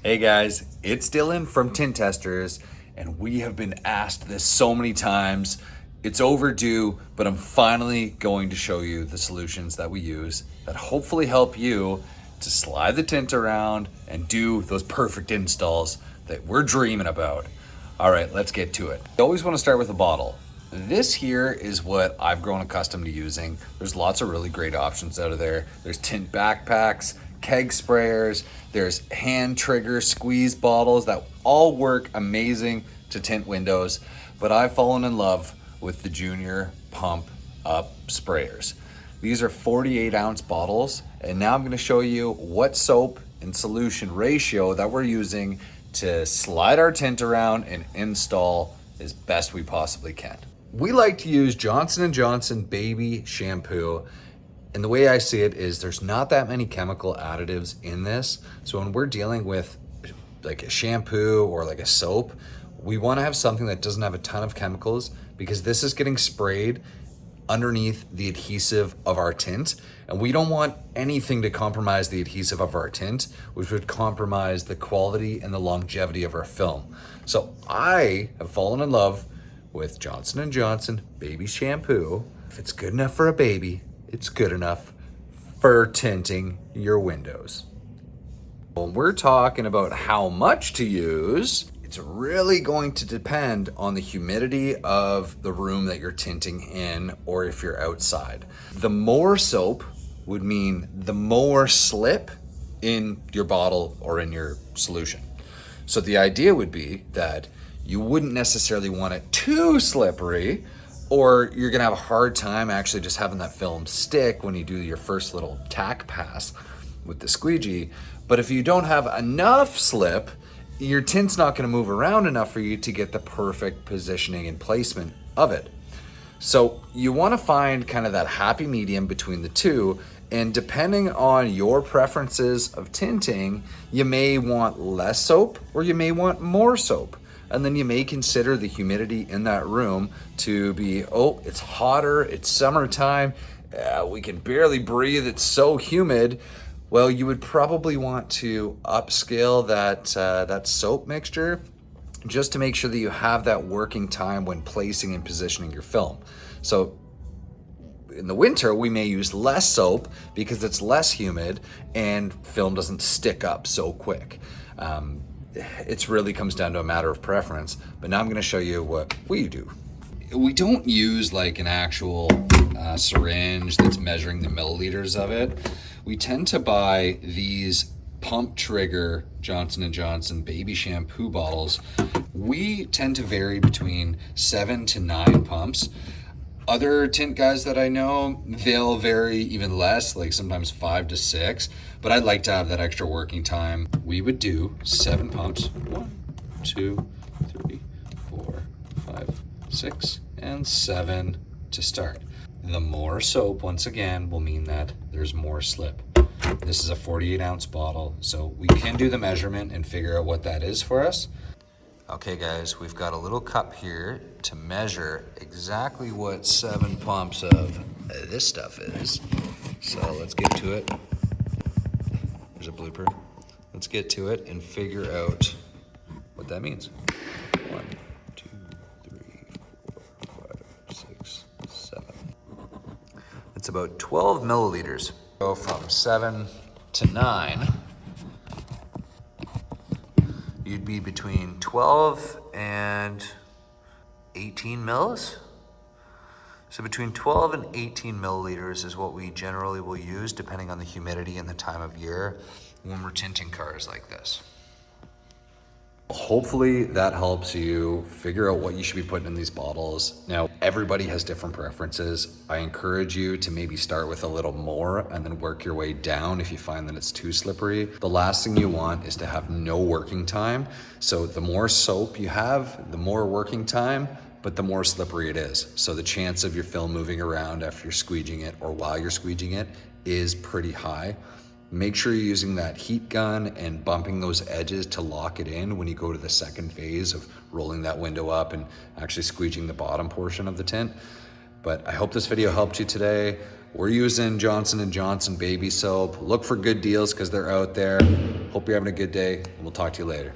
Hey guys, it's Dylan from Tint Testers, and we have been asked this so many times. It's overdue, but I'm finally going to show you the solutions that we use that hopefully help you to slide the tint around and do those perfect installs that we're dreaming about. All right, let's get to it. You always want to start with a bottle. This here is what I've grown accustomed to using. There's lots of really great options out of there. There's tint backpacks, keg sprayers, there's hand trigger squeeze bottles that all work amazing to tint windows. But I've fallen in love with the Junior Pump Up sprayers. These are 48 ounce bottles, and now I'm going to show you what soap and solution ratio that we're using to slide our tint around and install as best we possibly can. We like to use Johnson & Johnson baby shampoo, and the way I see it is there's not that many chemical additives in this. So when we're dealing with like a shampoo or like a soap, we want to have something that doesn't have a ton of chemicals, because this is getting sprayed underneath the adhesive of our tint, and we don't want anything to compromise the adhesive of our tint, which would compromise the quality and the longevity of our film. So I have fallen in love with Johnson & Johnson baby shampoo. If it's good enough for a baby, it's good enough for tinting your windows. When we're talking about how much to use, it's really going to depend on the humidity of the room that you're tinting in, or if you're outside. The more soap would mean the more slip in your bottle or in your solution. So the idea would be that you wouldn't necessarily want it too slippery, or you're gonna have a hard time actually just having that film stick when you do your first little tack pass with the squeegee. But if you don't have enough slip, your tint's not gonna move around enough for you to get the perfect positioning and placement of it. So you wanna find kind of that happy medium between the two, and depending on your preferences of tinting, you may want less soap or you may want more soap. And then you may consider the humidity in that room to be, oh, it's hotter, it's summertime, we can barely breathe, it's so humid. Well, you would probably want to upscale that soap mixture, just to make sure that you have that working time when placing and positioning your film. So in the winter, we may use less soap because it's less humid and film doesn't stick up so quick. It really comes down to a matter of preference, but now I'm going to show you what we do. We don't use like an actual syringe that's measuring the milliliters of it. We tend to buy these pump trigger Johnson & Johnson baby shampoo bottles. We tend to vary between 7 to 9 pumps. Other tint guys that I know, they'll vary even less, like sometimes 5 to 6, but I'd like to have that extra working time. We would do 7 pumps, 1, 2, 3, 4, 5, 6, and 7 to start. The more soap, once again, will mean that there's more slip. This is a 48 ounce bottle, so we can do the measurement and figure out what that is for us. Okay guys, we've got a little cup here to measure exactly what 7 pumps of this stuff is. So let's get to it. There's a blooper. Let's get to it and figure out what that means. 1, 2, 3, 4, 5, 6, 7. It's about 12 milliliters. Go from 7 to 9. You'd be between 12 and 18 mils. So between 12 and 18 milliliters is what we generally will use, depending on the humidity and the time of year, when we're tinting cars like this. Hopefully that helps you figure out what you should be putting in these bottles. Now, everybody has different preferences. I encourage you to maybe start with a little more and then work your way down if you find that it's too slippery. The last thing you want is to have no working time. So the more soap you have, the more working time, but the more slippery it is. So the chance of your film moving around after you're squeegeeing it or while you're squeegeeing it is pretty high. Make sure you're using that heat gun and bumping those edges to lock it in when you go to the second phase of rolling that window up and actually squeegeeing the bottom portion of the tint. But I hope this video helped you today. We're using Johnson & Johnson baby soap. Look for good deals because they're out there. Hope you're having a good day, and we'll talk to you later.